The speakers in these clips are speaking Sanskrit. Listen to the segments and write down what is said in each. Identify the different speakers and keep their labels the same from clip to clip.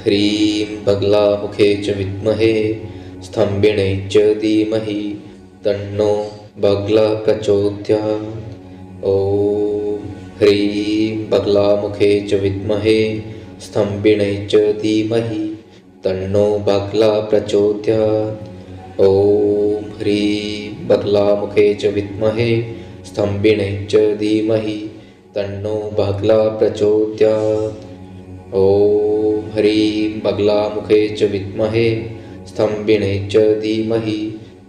Speaker 1: ह्रीं बगलामुखे च विद्महे स्तम्भिने च धीमहि तन्नो बगला प्रचोदयात्। ॐ ह्रीं बगलामुखे च विद्महे स्तम्भिने च धीमहि तन्नो बगला प्रचोदयात्। ॐ ह्रीं बगलामुखे च विद्महे स्तम्भिने च धीमहि तन्नो बगला प्रचोदयात्। ॐ ह्रीं बगलामुखे च विद्महे स्तम्भिने च धीमहि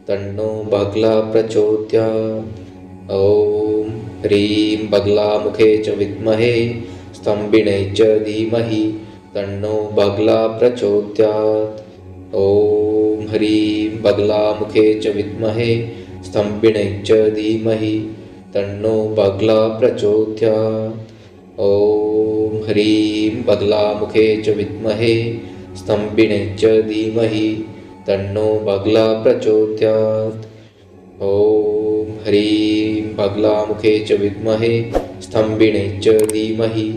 Speaker 1: तन्नो बगला प्रचोदयात्। ॐ ह्रीं बगलामुखे च विद्महे स्तम्भिने च धीमहि तन्नो बगला प्रचोदयात्। ॐ ह्रीं बगलामुखे च विद्महे स्तम्भिने च धीमहि तन्नो बगला प्रचोदयात्। ॐ ह्रीं बगलामुखे च विद्महे स्तम्भिने च धीमहि तन्नो बगला प्रचोदयात्। ॐ ह्रीं बगलामुखे च विद्महे स्तम्भिने च धीमहि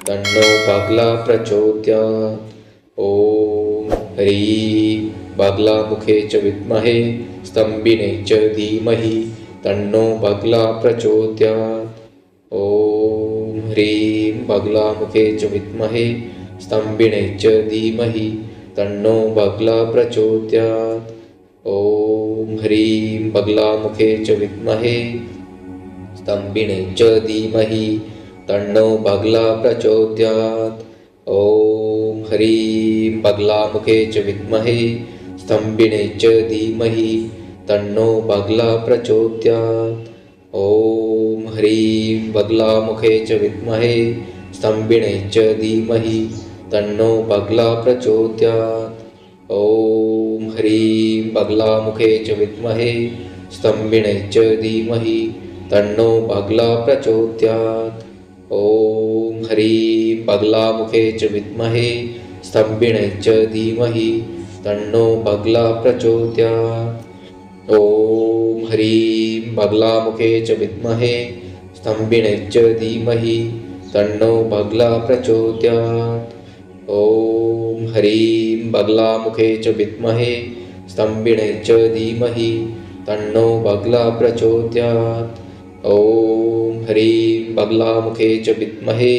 Speaker 1: तन्नो बगला प्रचोदयात्। ॐ ह्रीं बगलामुखे च विद्महे स्तम्भिने च धीमहि तन्नो बगला प्रचोदयात्। ॐ ह्रीं बगलामुखे च विद्महे स्तम्भिने च धीमहि तन्नो बगला प्रचोदयात्। ॐ ह्रीं बगलामुखे च विद्महे स्तम्भिने च धीमहि तन्नो बगला प्रचोदयात्। ॐ ह्रीं बगलामुखे च विद्महे स्तम्भिने च धीमहि तन्नो बगला प्रचोदयात्। ॐ ह्रीं बगलामुखे च विद्महे स्तम्भिने च धीमहि तन्नो बगला प्रचोदयात्। ॐ ह्रीं बगलामुखे च विद्महे स्तम्भिने च धीमहि तन्नो बगला प्रचोदयात्। ॐ ह्रीं बगलामुखे च विद्महे स्तम्भिने च धीमहि तन्नो बगला प्रचोदयात्। ॐ ह्रीं बगलामुखे च विद्महे स्तम्भिने च धीमहि तन्नो बगला प्रचोदयात्। ॐ ह्रीं बगलामुखे च विद्महे स्तम्भिने च धीमहि तन्नो बगला प्रचोदयात्। ॐ ह्रीं बगलामुखे च विद्महे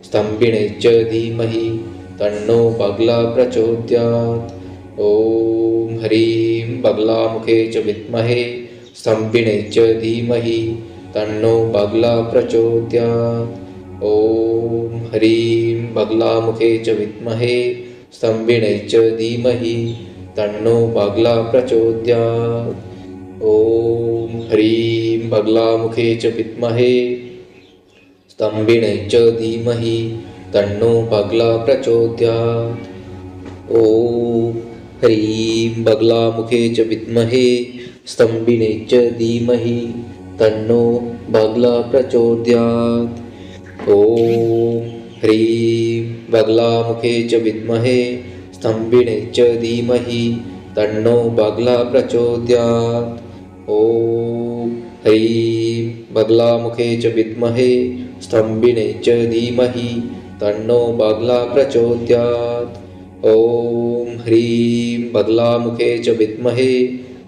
Speaker 1: स्तम्भिने च धीमहि तन्नो बगला प्रचोदयात्। ॐ ह्रीं बगलामुखे च विद्महे स्तम्भिने च धीमहि तन्नो बगला प्रचोदयात्। ॐ ह्रीं बगलामुखे च विद्महे स्तम्भिने च धीमहि तन्नो बगला प्रचोदयात्। ॐ ह्रीं बगलामुखे च विद्महे स्तम्भिने च धीमहि तन्नो बगला प्रचोदयात्। ॐ ह्रीं बगलामुखे च विद्महे स्तम्भिने च धीमहि तन्नो बगला प्रचोदयात्। ॐ ह्रीं बगलामुखे च विद्महे स्तम्भिने च धीमहि तन्नो बगला प्रचोदयात्। ॐ ह्रीं बगलामुखे च विद्महे स्तम्भिने च धीमहि तन्नो बगला प्रचोदयात्। ॐ ह्रीं बगलामुखे च विद्महे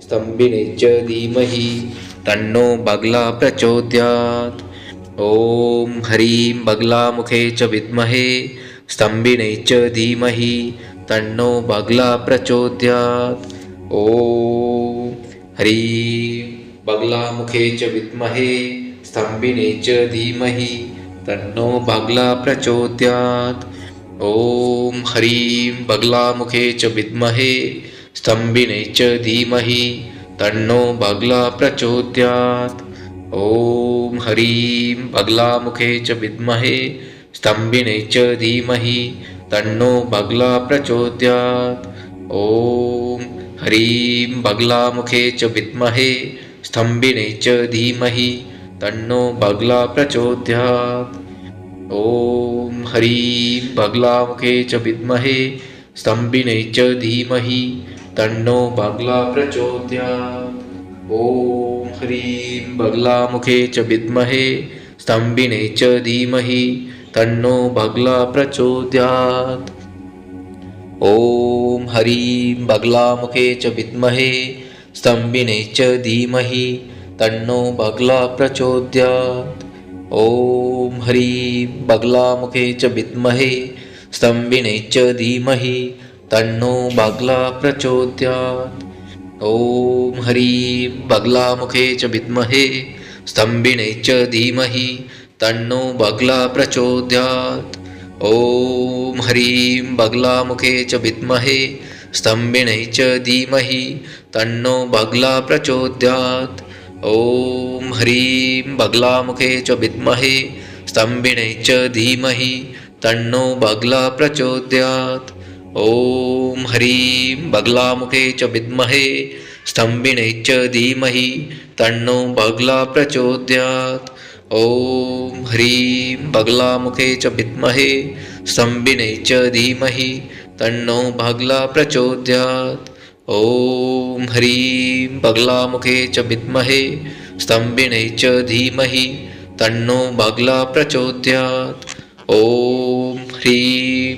Speaker 1: स्तम्भिने च धीमहि तन्नो बगला प्रचोदयात्। ॐ ह्रीं बगलामुखे च विद्महे स्तम्भिने च धीमहि तन्नो बगला प्रचोदयात्। ॐ ह्रीं बगलामुखे च विद्महे स्तम्भिने च धीमहि तन्नो बगला प्रचोदयात्। ॐ ह्रीं बगलामुखे च विद्महे स्तम्भिने च धीमहि तन्नो बगला प्रचोदयात्। ॐ ह्रीं बगलामुखे च विद्महे स्तम्भिने च धीमहि तन्नो बगला प्रचोदयात्। ॐ ह्रीं बगलामुखे च विद्महे स्तम्भिने च धीमहि तन्नो बगला प्रचोदयात्। ॐ ह्रीं बगलामुखे च विद्महे स्तम्भिने च धीमहि तन्नो बगला प्रचोदयात्। ॐ ह्रीं बगलामुखे च विद्महे स्तम्भिने च धीमहि तन्नो बगला प्रचोदयात्। ॐ ह्रीं बगलामुखे च विद्महे स्तम्भिने च धीमहि तन्नो बगला प्रचोदयात्। ॐ ह्रीं बगलामुखे च विद्महे स्तम्भिने च धीमहि तन्नो बगला प्रचोदयात्। ॐ ह्रीं बगलामुखे च विद्महे स्तम्भिने च धीमहि तन्नो बगला प्रचोदयात्। ॐ ह्रीं बगलामुखे च विद्महे स्तम्भिने च धीमहि तन्नो बगला प्रचोदयात्। ॐ ह्रीं बगलामुखे च विद्महे स्तम्भिने च धीमहि तन्नो बगला प्रचोदयात्। ॐ ह्रीं बगलामुखे च विद्महे स्तम्भिने च धीमहि तन्नो बगला प्रचोदयात्। ॐ ह्रीं बगलामुखे च विद्महे स्तम्भिने च धीमहि तन्नो बगला प्रचोदयात्। ॐ ह्रीं बगलामुखे च विद्महे स्तम्भिने च धीमहि तन्नो बगला प्रचोदयात्। ॐ ह्रीं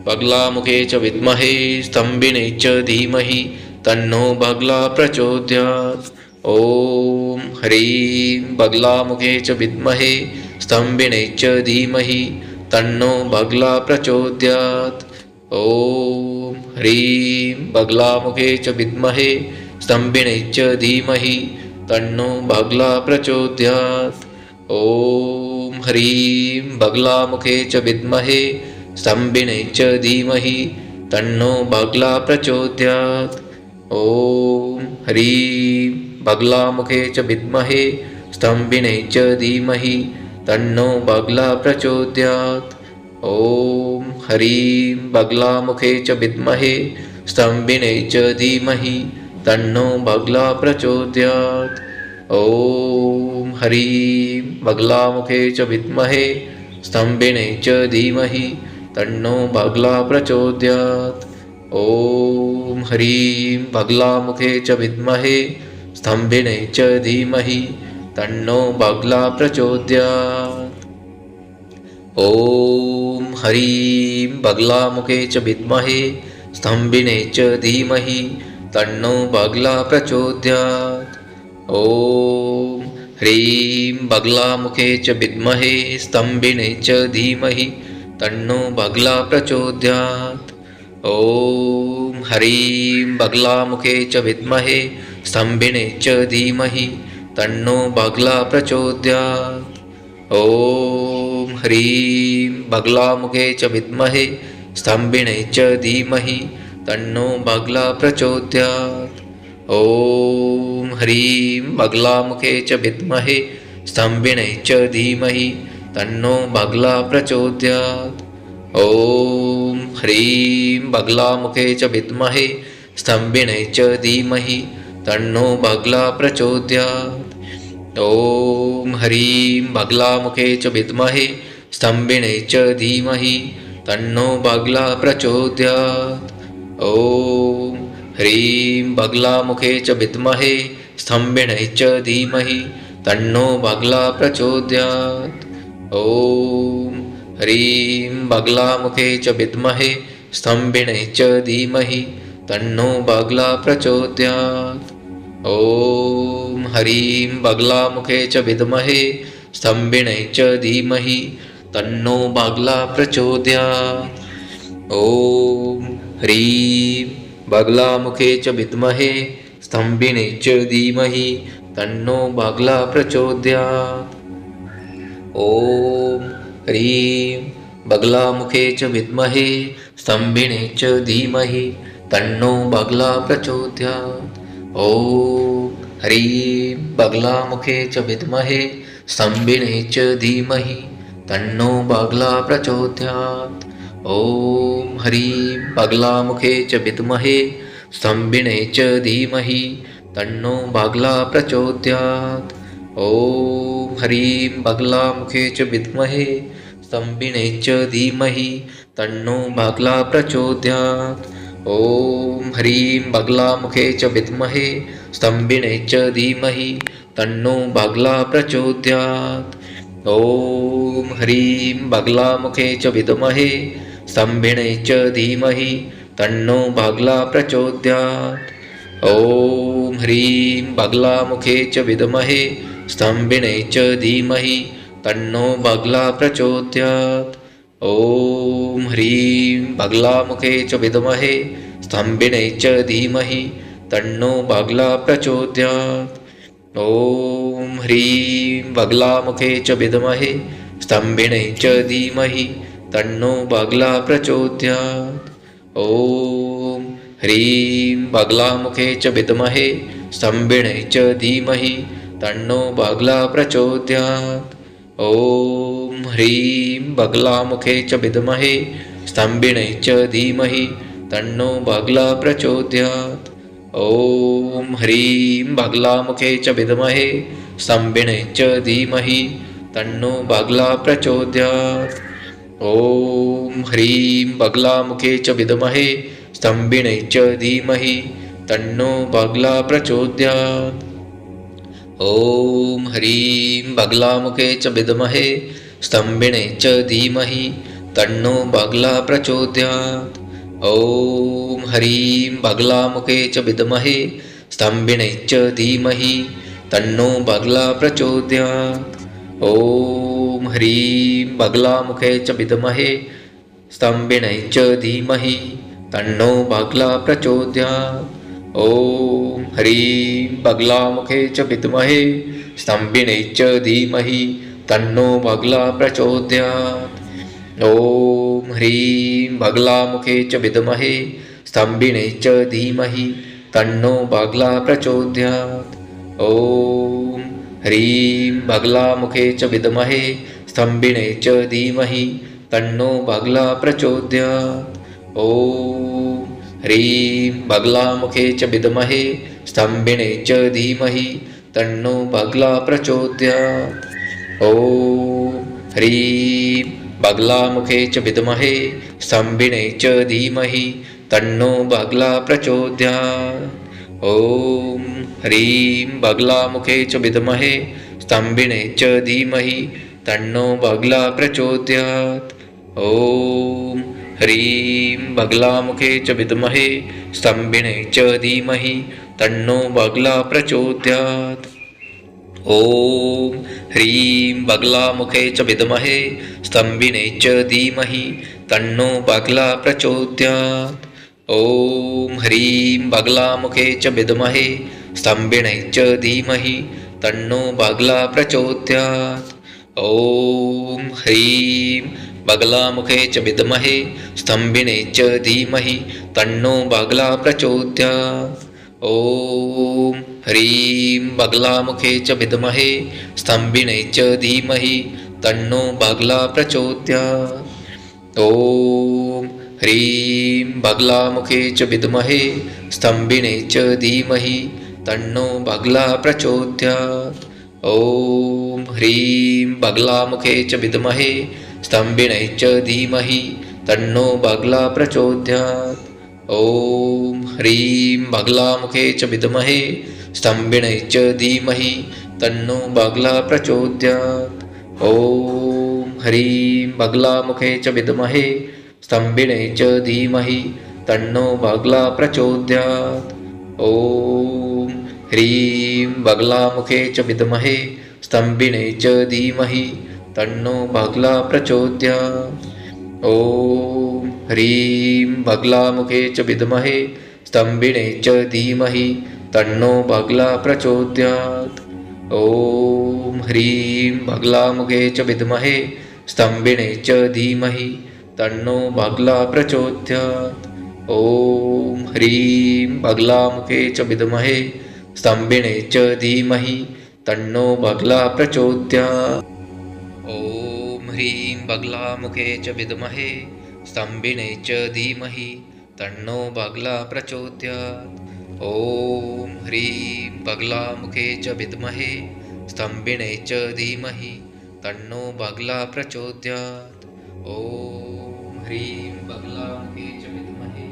Speaker 1: बगलामुखे च विद्महे स्तम्भिने च धीमहि तन्नो बगला प्रचोदयात्। ॐ ह्रीं बगलामुखे च विद्महे स्तम्भिने च धीमहि तन्नो बगला प्रचोदयात्। ॐ ह्रीं बगलामुखे च विद्महे स्तम्भिने च धीमहि तन्नो बगला प्रचोदयात्। ॐ ह्रीं बगलामुखे च विद्महे स्तम्भिने च धीमहि तन्नो बगला प्रचोदयात्। ॐ ह्रीं बगलामुखे च विद्महे स्तम्भिने च धीमहि तन्नो बगला प्रचोदयात्। ॐ ह्रीं बगलामुखे च विद्महे स्तम्भिने च धीमहि तन्नो बगला प्रचोदयात्। ॐ ह्रीं बगलामुखे च विद्महे स्तम्भिने च धीमहि तन्नो बगला प्रचोदयात्। ॐ ह्रीं बगलामुखे च विद्महे स्तम्भिने च धीमहि तन्नो बगला प्रचोदयात्। ॐ ह्रीं बगलामुखे च विद्महे स्तम्भिने च धीमहि तन्नो बगला प्रचोदयात्। ॐ ह्रीं बगलामुखे च विद्महे स्तम्भिने च धीमहि तन्नो बगला प्रचोदयात्। ॐ ह्रीं बगलामुखे च विद्महे स्तम्भिने च धीमहि तन्नो बगला प्रचोदयात्। ॐ ह्रीं बगलामुखे च विद्महे स्तम्भिने च धीमहि तन्नो बगला प्रचोदयात्। ॐ ह्रीं बगलामुखे च विद्महे स्तम्भिने च धीमहि तन्नो बगला प्रचोदयात्। ॐ ह्रीं बगलामुखे च विद्महे स्तम्भिने च धीमहि तन्नो बगला प्रचोदयात्। ॐ ह्रीं बगलामुखे च विद्महे स्तम्भिने च धीमहि तन्नो बगला प्रचोदयात्। ॐ ह्रीं बगलामुखे च विद्महे स्तम्भिने च धीमहि तन्नो बगला प्रचोदयात्। ॐ ह्रीं बगलामुखे च विद्महे स्तम्भिने च धीमहि तन्नो बगला प्रचोदयात्। ॐ ह्रीं बगलामुखे च विद्महे स्तम्भिने च धीमहि तन्नो बगला प्रचोदयात्। ॐ ह्रीं बगलामुखे च विद्महे स्तम्भिने च धीमहि तन्नो बगला प्रचोदयात्। ॐ ह्रीं बगलामुखे च विद्महे स्तम्भिने च धीमहि तन्नो बगला प्रचोदयात्। ॐ ह्रीं बगलामुखे च विद्महे स्तम्भिने च धीमहि तन्नो बगला प्रचोदयात्। ॐ ह्रीं बगलामुखे च विद्महे स्तम्भिने च धीमहि तन्नो बगला प्रचोदयात्। ॐ ह्रीं बगलामुखे च विद्महे स्तम्भिने च धीमहि तन्नो बगला प्रचोदयात्। ॐ ह्रीं बगलामुखे च विद्महे स्तम्भिने च धीमहि तन्नो बगला प्रचोदयात्। ॐ ह्रीं बगलामुखे च विद्महे स्तंभिने च धीमहि तन्नो बाग्ला प्रचोदयात्। ॐ ह्रीं बगलामुखे च विद्महे स्तंभिने च धीमहि तन्नो बाग्ला प्रचोदयात्। ॐ ह्रीं बगलामुखे च विद्महे स्तंभिने च धीमहि तन्नो बाग्ला प्रचोदयात्। ॐ ह्रीं बगलामुखे च विद्महे स्तंभिने च धीमहि तन्नो बाग्ला प्रचोदयात्। ॐ ह्रीं बगलामुखे च विद्महे स्तंभिने च धीमहि तन्नो बाग्ला प्रचोदयात्। ॐ ह्रीं बगलामुखे च विद्महे स्तंभिने च धीमहि तन्नो बाग्ला प्रचोदयात्। ॐ ह्रीं बगलामुखे च विद्महे स्तंभिने च धीमहि तन्नो बाग्ला प्रचोदयात्। ॐ ह्रीं बगलामुखे च विद्महे स्तंभिने च धीमहि तन्नो बाग्ला प्रचोदयात्। ॐ ह्रीं बगलामुखे च विद्महे स्तंभिने च धीमहि तन्नो बाग्ला प्रचोदयात्। ॐ ह्रीं बगलामुखे च विद्महे स्तंभिने च धीमहि तन्नो बाग्ला प्रचोदयात्। ॐ ह्रीं बगलामुखे च विद्महे स्तंभिने च धीमहि तन्नो बाग्ला प्रचोदयात्। ॐ ह्रीं बगलामुखे च विद्महे स्तंभिने च धीमहि तन्नो बाग्ला प्रचोदयात्। ॐ ह्रीं बगलामुखे च विद्महे स्तंभिने च धीमहि तन्नो बाग्ला प्रचोदयात्। ॐ ह्रीं बगलामुखे च विद्महे स्तंभिने च धीमहि तन्नो बाग्ला प्रचोदयात्। ॐ ह्रीं बगलामुखे च विद्महे स्तंभिने च धीमहि तन्नो बाग्ला प्रचोदयात्। ॐ ह्रीं बगलामुखे च विद्महे स्तंभिने च धीमहि तन्नो बाग्ला प्रचोदयात्। ॐ ह्रीं बगलामुखे च विद्महे स्तंभिने च धीमहि तन्नो बाग्ला प्रचोदयात्। ॐ ह्रीं बगलामुखे च विद्महे स्तंभिने च धीमहि तन्नो बाग्ला प्रचोदयात्। ॐ ह्रीं बगलामुखे च विद्महे स्तंभिने च धीमहि तन्नो बाग्ला प्रचोदयात्। ॐ ह्रीं बगलामुखे च विद्महे स्तंभिने च धीमहि तन्नो बाग्ला प्रचोदयात्। ॐ ह्रीं बगलामुखे च विद्महे स्तंभिने च धीमहि तन्नो बाग्ला प्रचोदयात्। ॐ ह्रीं बगलामुखे च विद्महे स्तंभिने च धीमहि तन्नो बाग्ला प्रचोदयात्। ॐ ह्रीं बगलामुखे च विद्महे स्तंभिने च धीमहि तन्नो बाग्ला प्रचोदयात्। ॐ ह्रीं बगलामुखे च विद्महे स्तंभिने च धीमहि तन्नो बाग्ला प्रचोदयात्। ॐ ह्रीं बगलामुखे च विद्महे स्तंभिने च धीमहि तन्नो बाग्ला प्रचोदयात्। ॐ ह्रीं बगलामुखे च विद्महे स्तंभिने च धीमहि तन्नो बाग्ला प्रचोदयात्। ॐ ह्रीं बगलामुखे च विद्महे स्तंभिने च धीमहि तन्नो बाग्ला प्रचोदयात्। ॐ ह्रीं बगलामुखे च विद्महे स्तंभिने च धीमहि तन्नो बाग्ला प्रचोदयात्। ॐ ह्रीं बगलामुखे च विद्महे स्तंभिने च धीमहि तन्नो बाग्ला प्रचोदयात्। ॐ ह्रीं बगलामुखे च विद्महे स्तंभिने च धीमहि तन्नो बाग्ला प्रचोदयात्। ॐ ह्रीं बगलामुखे च विद्महे स्तंभिने च धीमहि तन्नो बाग्ला प्रचोदयात्। ॐ ह्रीं बगलामुखे च विद्महे स्तंभिने च धीमहि तन्नो बाग्ला प्रचोदयात्। ॐ ह्रीं बगलामुखे च विद्महे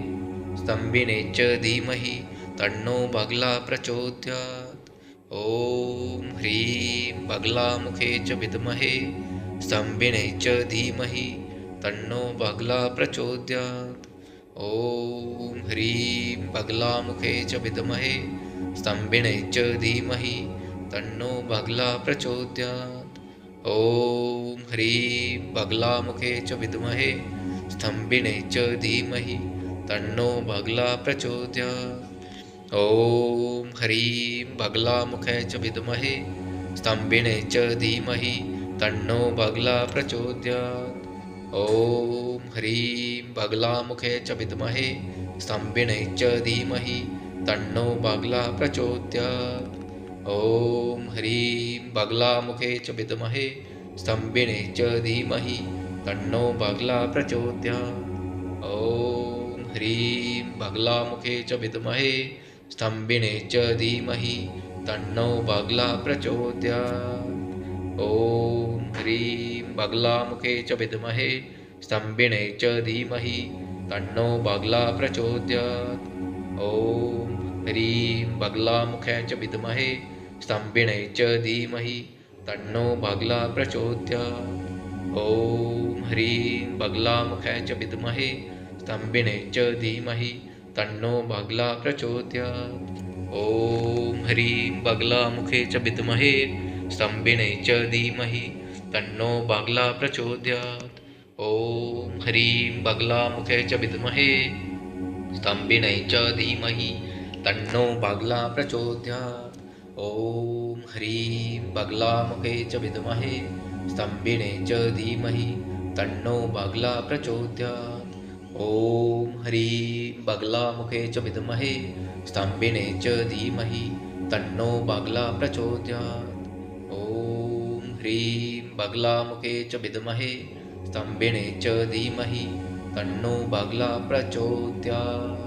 Speaker 1: स्तंभिने च धीमहि तन्नो बाग्ला प्रचोदयात्। ॐ ह्रीं बगलामुखे च विद्महे स्तंभिने च धीमहि तन्नो बाग्ला प्रचोदयात्। ॐ ह्रीं बगलामुखे च विद्महे स्तम्भिने च धीमहि तन्नो बाग्ला प्रचोदयात्। ॐ ह्रीं बगलामुखे च विद्महे स्तम्भिने च धीमहि तन्नो बाग्ला प्रचोदयात्। ॐ ह्रीं बगलामुखे च विद्महे स्तम्भिने च धीमहि तन्नो बाग्ला प्रचोदयात्। ॐ ह्रीं बगलामुखे च विद्महे स्तम्भिने च धीमहि तन्नो बाग्ला प्रचोदयात्। ॐ ह्रीं बगलामुखे च विद्महे स्तम्भिने च धीमहि तन्नो बाग्ला प्रचोदयात्। ॐ ह्रीं बगलामुखे च विद्महे स्तम्भिने च धीमहि तन्नो बाग्ला प्रचोदयात्। ॐ ह्रीं बगलामुखे च विद्महे स्तम्भिने च धीमहि तन्नो बाग्ला प्रचोदयात्। ॐ ह्रीं बगलामुखे च विद्महे स्तम्भिने च धीमहि तन्नो बाग्ला प्रचोदयात्। ॐ ह्रीं बगलामुखे च विद्महे स्तम्भिने च धीमहि तन्नो बाग्ला प्रचोदयात्। ॐ ह्रीं बगलामुखे च विद्महे स्तम्भिने च धीमहि तन्नो बाग्ला प्रचोदयात्। ॐ ह्रीं बगलामुखे च विद्महे स्तम्भिने च धीमहि तन्नो बाग्ला प्रचोदयात्। ॐ ह्रीं बगलामुखे च विद्महे स्तम्भिने च धीमहि तन्नो बाग्ला प्रचोदयात्। ॐ ह्रीं बगलामुखे च विद्महे स्तम्भिने च धीमहि तन्नो बाग्ला प्रचोदयात्। ॐ ह्रीं बगलामुखे च विद्महे स्तम्भिने च धीमहि तन्नो बाग्ला प्रचोदयात्।